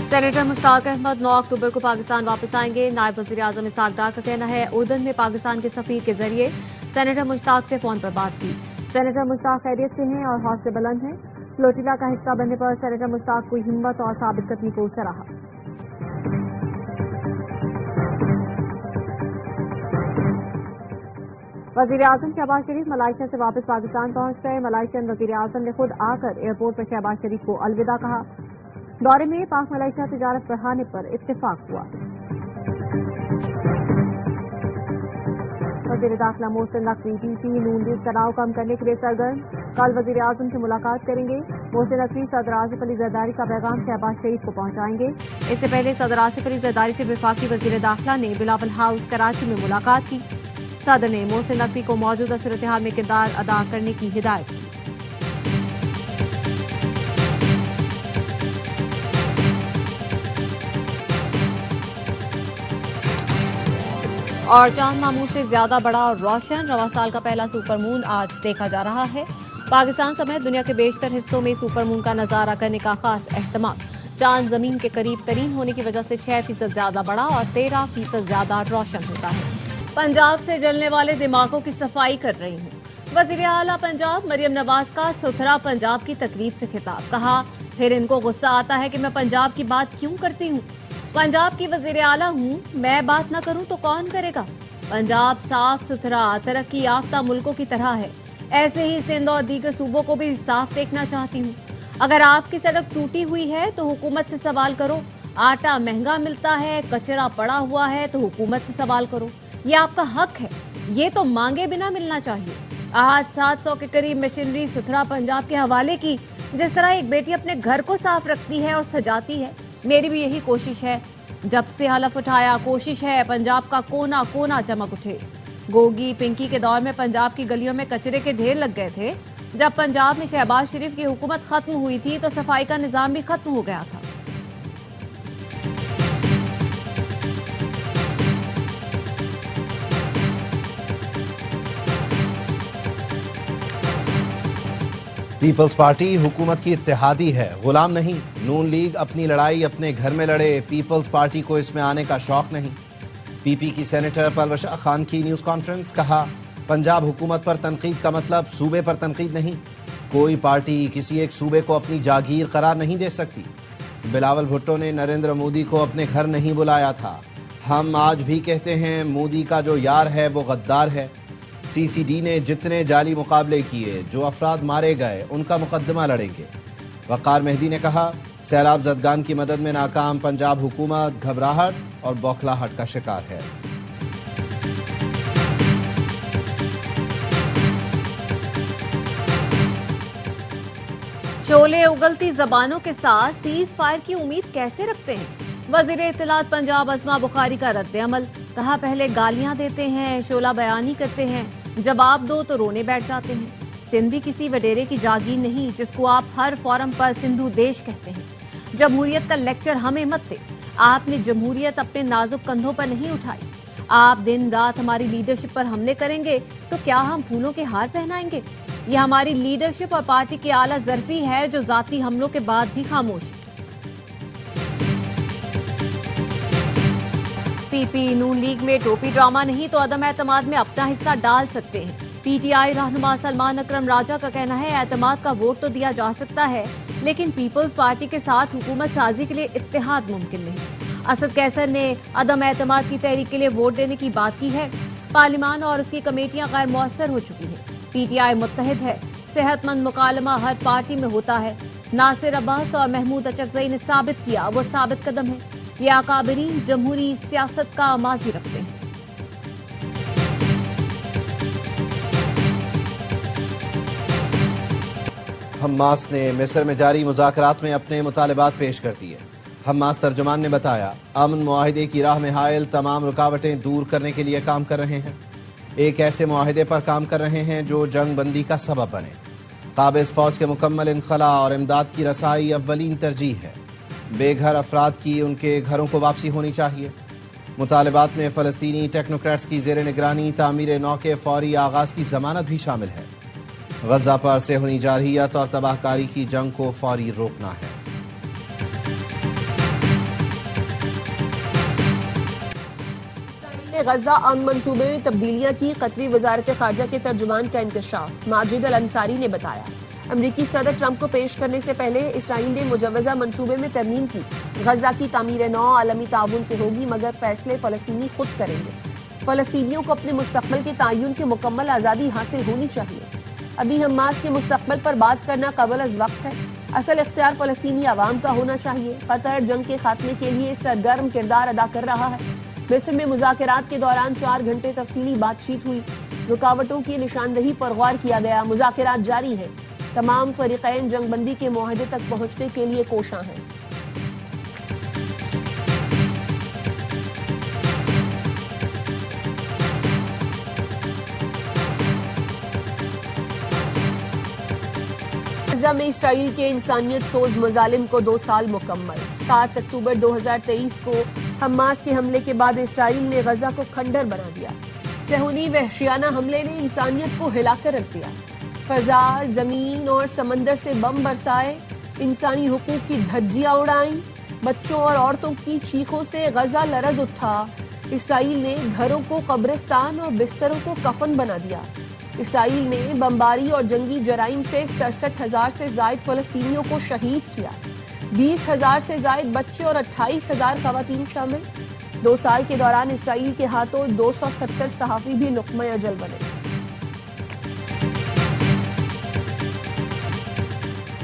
Senator Mushtaq Ahmad 9 अक्टूबर को पाकिस्तान वापस आएंगे। नायब वज़ीर आज़म इसहाक डार का कहना है उर्दन में पाकिस्तान के सफीर के जरिए सेनेटर मुश्ताक से फोन पर बात की। सेनेटर मुश्ताक खैरियत से हैं और हौसले बुलंद हैं। फ्लोटिला का हिस्सा बनने पर सेनेटर मुश्ताक की हिम्मत और साबित कदमी को सराहा। वज़ीर आज़म शहबाज शरीफ मलाइशिया से वापस पाकिस्तान पहुंच गए। मलाइशियन वज़ीर आज़म ने खुद आकर एयरपोर्ट पर शहबाज शरीफ को अलविदा कहा। दौरे में पाक मलाइशिया तिजारत बढ़ाने पर इत्तेफाक हुआ। वज़ीर दाखिला मोहसिन नकवी पीपी नून लीग तनाव कम करने के लिए सरगर्म। कल वज़ीर आज़म से मुलाकात करेंगे। मोहसिन नकवी सदर आसिफ अली जरदारी का पैगाम शहबाज शरीफ को पहुंचाएंगे। इससे पहले सदर आसिफ अली जरदारी से वफाकी वज़ीर दाखिला ने बिलावल हाउस कराची में मुलाकात की। सदर ने मोहसिन नकवी को मौजूदा सूरत-ए-हाल में किरदार अदा करने की हिदायत की। और चांद मामूल से ज्यादा बड़ा और रोशन। रवां साल का पहला सुपर मून आज देखा जा रहा है। पाकिस्तान समेत दुनिया के बेशतर हिस्सों में सुपर मून का नजारा करने का खास एहतमाम। चांद जमीन के करीब तरीन होने की वजह से 6% ज्यादा बड़ा और 13% ज्यादा रोशन होता है। पंजाब से जलने वाले दिमागों की सफाई कर रही हूँ। वज़ीर आला पंजाब मरियम नवाज का सुथरा पंजाब की तकरीब से खिताब। कहा फिर इनको गुस्सा आता है कि मैं पंजाब की बात क्यों करती हूँ। पंजाब की वज़ीर आला हूँ, मैं बात न करूँ तो कौन करेगा। पंजाब साफ सुथरा तरक्की याफ्ता मुल्कों की तरह है। ऐसे ही सिंध और दीगर सूबों को भी साफ देखना चाहती हूँ। अगर आपकी सड़क टूटी हुई है तो हुकूमत से सवाल करो। आटा महंगा मिलता है, कचरा पड़ा हुआ है तो हुकूमत से सवाल करो। ये आपका हक है, ये तो मांगे बिना मिलना चाहिए। आज 700 के करीब मशीनरी सुथरा पंजाब के हवाले की। जिस तरह एक बेटी अपने घर को साफ रखती है और सजाती है, मेरी भी यही कोशिश है। जब से हलफ उठाया कोशिश है पंजाब का कोना कोना चमक उठे। गोगी पिंकी के दौर में पंजाब की गलियों में कचरे के ढेर लग गए थे। जब पंजाब में शहबाज शरीफ की हुकूमत खत्म हुई थी तो सफाई का निजाम भी खत्म हो गया था। पीपल्स पार्टी हुकूमत की इत्तेहादी है, गुलाम नहीं। नून लीग अपनी लड़ाई अपने घर में लड़े, पीपल्स पार्टी को इसमें आने का शौक नहीं। पीपी की सेनेटर परवशा खान की न्यूज कॉन्फ्रेंस। कहा पंजाब हुकूमत पर तनकीद का मतलब सूबे पर तनकीद नहीं। कोई पार्टी किसी एक सूबे को अपनी जागीर करार नहीं दे सकती। बिलावल भुट्टो ने नरेंद्र मोदी को अपने घर नहीं बुलाया था। हम आज भी कहते हैं मोदी का जो यार है वो गद्दार है। सीसीडी ने जितने जाली मुकाबले किए, जो अफराद मारे गए, उनका मुकदमा लड़ेंगे। वक़ार मेहदी ने कहा सैलाब ज़दगान की मदद में नाकाम पंजाब हुकूमत घबराहट और बौखलाहट का शिकार है। शोले उगलती जबानों के साथ सीज फायर की उम्मीद कैसे रखते हैं। वज़ीर इत्तलात पंजाब अस्मा बुखारी का रद्द-ए-अमल। कहा पहले गालियां देते हैं, शोला बयानी करते हैं, जवाब दो तो रोने बैठ जाते हैं। सिंध भी किसी वडेरे की जागीर नहीं जिसको आप हर फोरम पर सिंधु देश कहते हैं। जमहूरियत का लेक्चर हमें मत दे। आपने जमहूरियत अपने नाजुक कंधों पर नहीं उठाई। आप दिन रात हमारी लीडरशिप पर हमले करेंगे तो क्या हम फूलों के हार पहनाएंगे। ये हमारी लीडरशिप और पार्टी की आला ज़र्फी है जो जाती हमलों के बाद भी खामोश है। पीपी नून लीग में टोपी ड्रामा नहीं तो अदम एतमाद में अपना हिस्सा डाल सकते हैं। पीटीआई रहनुमा सलमान अकरम राजा का कहना है एतमाद का वोट तो दिया जा सकता है लेकिन पीपल्स पार्टी के साथ हुकूमत साजी के लिए इत्तेहाद मुमकिन नहीं। असद कैसर ने अदम एतमाद की तहरीक के लिए वोट देने की बात की है। पार्लिमान और उसकी कमेटियां गैर मौसर हो चुकी हैं। पीटीआई मुत्तहिद है। सेहतमंद मुकालमा हर पार्टी में होता है। नासिर अब्बास और महमूद अचकज़ई ने साबित किया वो साबित कदम है। ये अकाबरीन जमहूरी सियासत का माजी रखते हैं। हमास ने मिस्र में जारी मुज़ाकरात में अपने मुतालबात पेश कर दिए। हमास तर्जुमान ने बताया अमन मुआहिदे की राह में हायल तमाम रुकावटें दूर करने के लिए काम कर रहे हैं। एक ऐसे मुआहिदे पर काम कर रहे हैं जो जंग बंदी का सबब बने। काबिज फौज के मुकम्मल इनखला और इमदाद की रसाई अव्वलीन तरजीह है। बेघर अफराद की उनके घरों को वापसी होनी चाहिए। मुतालबात में फ़लस्तीनी टेक्नोक्रेट्स की ज़ेर निगरानी तामीर नौ के फौरी आगाज़ की ज़मानत भी शामिल है। गज़ा पर सेहूनी जारहियत और तबाहकारी की जंग को फौरी रोकना है। غزہ امن منصوبے میں تبدیلیاں کی، قطری وزارت خارجہ کے ترجمان کا انکشاف۔ ماجد الانصاری نے بتایا امریکی صدر ٹرمپ کو پیش کرنے سے پہلے اسرائیل نے مجوزہ منصوبے میں ترمیم کی۔ غزہ کی تعمیر نو عالمی تعاون سے ہوگی، مگر فیصلے فلسطینی خود کریں گے۔ فلسطینیوں کو اپنے مستقبل کے تعین کی مکمل آزادی حاصل ہونی چاہیے۔ ابھی حماس کے مستقبل پر بات کرنا قبل از وقت ہے۔ اصل اختیار فلسطینی عوام کا ہونا چاہیے۔ قطر جنگ کے خاتمے کے لیے سرگرم کردار ادا کر رہا ہے۔ مصر میں مذاکرات کے دوران 4 گھنٹے تفصیلی بات چیت ہوئی۔ رکاوٹوں کی نشاندہی پر غور کیا گیا۔ مذاکرات جاری ہیں۔ تمام فریقین جنگ بندی کے معاہدے تک پہنچنے کے لیے کوشاں ہیں۔ غزہ میں اسرائیل کے انسانیت سوز مظالم کو 2 سال مکمل۔ 7 اکتوبر 2023 کو حماس کے حملے کے بعد اسرائیل نے غزہ کو کھنڈر بنا دیا۔ صہیونی وحشیانہ حملے نے انسانیت کو ہلا کر رکھ دیا۔ فضا، زمین اور سمندر سے بم برسائے، انسانی حقوق کی دھجیاں اڑائیں، بچوں اور عورتوں کی چیخوں سے غزہ لرز اٹھا۔ اسرائیل نے گھروں کو قبرستان اور بستروں کو کفن بنا دیا۔ اسرائیل نے بمباری اور جنگی جرائم سے 67,000 سے زائد فلسطینیوں کو شہید کیا۔ 20,000 سے زائد بچے اور 28,000 خواتین شامل۔ 2 سال کے دوران اسرائیل کے ہاتھوں 270 صحافی بھی لقمہ اجل بنے۔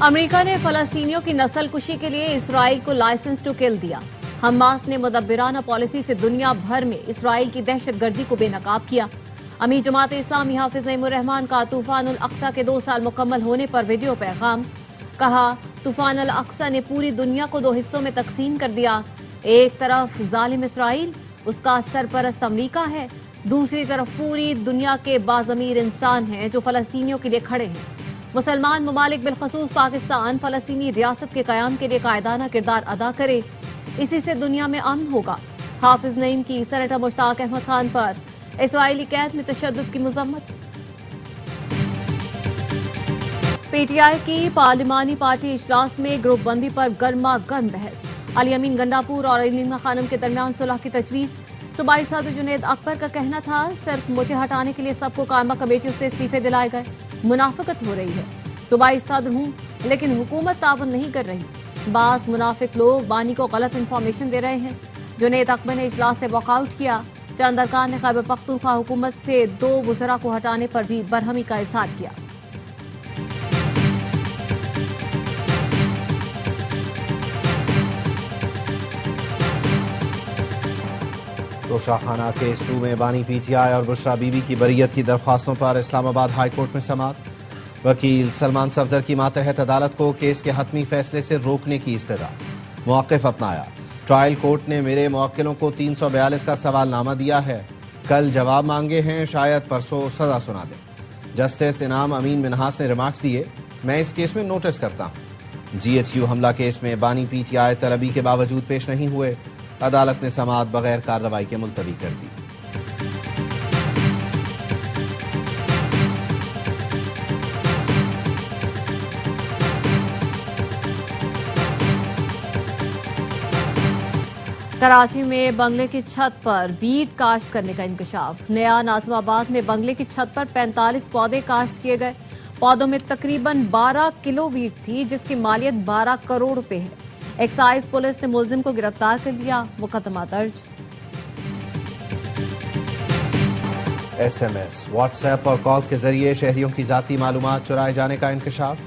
امریکہ نے فلسطینیوں کی نسل کشی کے لیے اسرائیل کو لائسنس ٹو کل دیا۔ حماس نے مدبرانہ پالیسی سے دنیا بھر میں اسرائیل کی دہشت گردی کو بے نقاب کیا۔ امیر جماعت اسلامی حافظ نعیم الرحمان کا طوفان الاقصی کے 2 سال مکمل ہونے پر ویڈیو پیغام۔ کہا، طوفان الاقصی نے پوری دنیا کو 2 حصوں میں تقسیم کر دیا۔ ایک طرف ظالم اسرائیل، اس کا سرپرست امریکہ ہے، دوسری طرف پوری دنیا کے باضمیر انسان ہیں جو فلسطینیوں کے لیے کھڑے ہیں۔ مسلمان ممالک بالخصوص پاکستان فلسطینی ریاست کے قیام کے لیے قائدانہ کردار ادا کرے، اسی سے دنیا میں امن ہوگا۔ حافظ نعیم کی سینیٹر مشتاق احمد خان پر اسرائیلی قید میں تشدد کی مذمت۔ پی ٹی آئی کی پارلیمانی پارٹی اجلاس میں گروپ بندی پر گرما گرم بحث۔ علی امین گنڈاپور اور علیمہ خانم کے درمیان صلح کی تجویز۔ صوبائی صدر جنید اکبر کا کہنا تھا، صرف مجھے ہٹانے کے لیے سب کو قائمہ کمیٹیوں سے استعفے دلائے گئے۔ منافقت ہو رہی ہے۔ صوبائی صدر ہوں لیکن حکومت تعاون نہیں کر رہی۔ بعض منافق لوگ بانی کو غلط انفارمیشن دے رہے ہیں۔ جنید اکبر نے اجلاس سے واک آؤٹ کیا۔ چند ارکان نے خیبر پختونخوا حکومت سے 2 وزراء کو ہٹانے پر بھی برہمی کا اظہار کیا۔ توشاخانہ کیس 2 میں بانی پی ٹی آئی اور بشرا بی بی کی بریت کی درخواستوں پر اسلام آباد ہائی کورٹ میں سماعت۔ وکیل سلمان صفدر کی ماتحت عدالت کو کیس کے حتمی فیصلے سے روکنے کی استدعا۔ موقف اپنایا، ٹرائل کورٹ نے میرے موکلوں کو 342 کا سوال نامہ دیا ہے، کل جواب مانگے ہیں، شاید پرسوں سزا سنا دیں۔ جسٹس انعام امین منہاس نے ریمارکس دیے، میں اس کیس میں نوٹس کرتا ہوں۔ جی ایچ یو حملہ کیس میں بانی پی ٹی آئی طلبی کے باوجود پیش نہیں ہوئے، عدالت نے سماعت بغیر کارروائی کے ملتوی کر دی۔ کراچی میں بنگلے کی چھت پر ویٹ کاشت کرنے کا انکشاف۔ نیا ناظم آباد میں بنگلے کی چھت پر 45 پودے کاشت کیے گئے۔ پودوں میں تقریباً 12 کلو ویٹ تھی جس کی مالیت 12 کروڑ روپے ہے۔ ایکسائز پولیس نے ملزم کو گرفتار کر لیا، مقدمہ درج۔ S M S, WhatsApp اور کالز کے ذریعے شہریوں کی ذاتی معلومات چرائے جانے کا انکشاف۔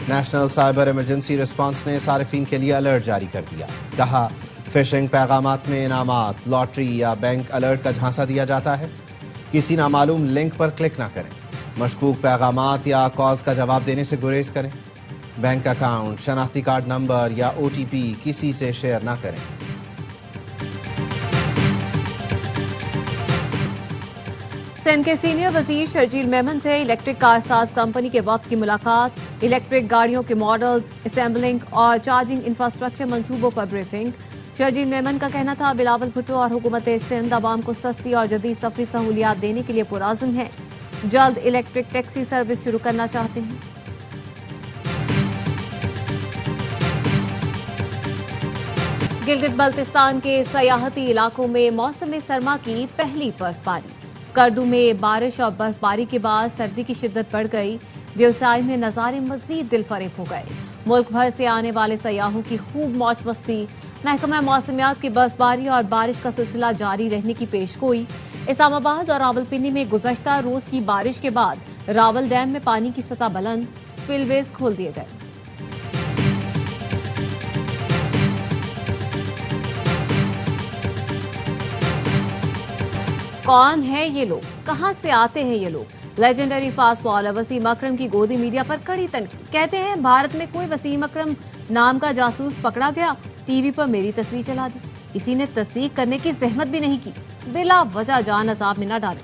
نیشنل سائبر ایمرجنسی رسپانس نے صارفین کے لیے الرٹ جاری کر دیا۔ کہا، فشنگ پیغامات میں انعامات، لاٹری یا بینک الرٹ کا جھانسا دیا جاتا ہے، کسی نامعلوم لنک پر کلک نہ کریں، مشکوک پیغامات یا کالز کا جواب دینے سے گریز کریں، بینک اکاؤنٹ، شناختی کارڈ نمبر یا او ٹی پی کسی سے شیئر نہ کریں۔ سندھ کے سینئر وزیر شرجیل میمن سے الیکٹرک کار ساز کمپنی کے وفد کی ملاقات۔ الیکٹرک گاڑیوں کے ماڈلز، اسمبلنگ اور چارجنگ انفراسٹرکچر منصوبوں پر بریفنگ۔ شرجیل میمن کا کہنا تھا، بلاول بھٹو اور حکومت سندھ عوام کو سستی اور جدید سفری سہولیات دینے کے لیے پرعزم ہیں، جلد الیکٹرک ٹیکسی سروس شروع کرنا چاہتے ہیں۔ गिलगित बल्तिस्तान के सयाहती इलाकों में मौसम सरमा की पहली बर्फबारी। स्कर्दू में बारिश और बर्फबारी के बाद सर्दी की शिद्दत बढ़ गई। व्यवसाय में नजारे मजीद दिलफरेब हो गए। मुल्क भर से आने वाले सयाहों की खूब मौज मस्ती। महकमा मौसमियात की बर्फबारी और बारिश का सिलसिला जारी रहने की पेशगोई। इस्लामाबाद और रावलपिंडी में गुज़श्ता रोज की बारिश के बाद रावल डैम में पानी की सतह बुलंद, स्पिलवेज खोल दिए गए। कौन है ये लोग, कहां से आते हैं ये लोग? लेजेंडरी फास्ट बॉलर वसीम अकरम की गोदी मीडिया पर कड़ी तनकीद। कहते हैं भारत में कोई वसीम अकरम नाम का जासूस पकड़ा गया, टीवी पर मेरी तस्वीर चला दी, किसी ने तस्दीक करने की जहमत भी नहीं की, बिला वजह जान अजाब में न डालें।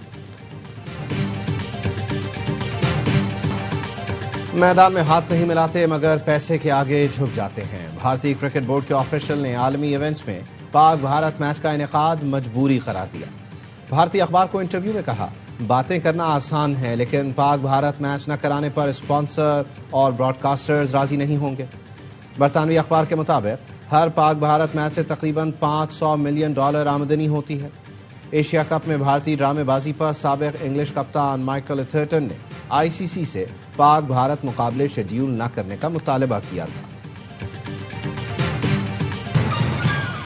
मैदान में हाथ नहीं मिलाते मगर पैसे के आगे झुक जाते हैं। भारतीय क्रिकेट बोर्ड के ऑफिशियल ने आलमी इवेंट्स में पाक भारत मैच का इनेकाद मजबूरी करार दिया। भारतीय अखबार को इंटरव्यू में कहा, बातें करना आसान है लेकिन पाक भारत मैच न कराने पर स्पॉन्सर और ब्रॉडकास्टर्स राजी नहीं होंगे। बरतानवी अखबार के मुताबिक हर पाक भारत मैच से तकरीबन $500 मिलियन आमदनी होती है। एशिया कप में भारतीय ड्रामेबाजी पर साबिक इंग्लिश कप्तान माइकल एथर्टन ने ICC से पाक भारत मुकाबले शेड्यूल न करने का मुतालबा किया था।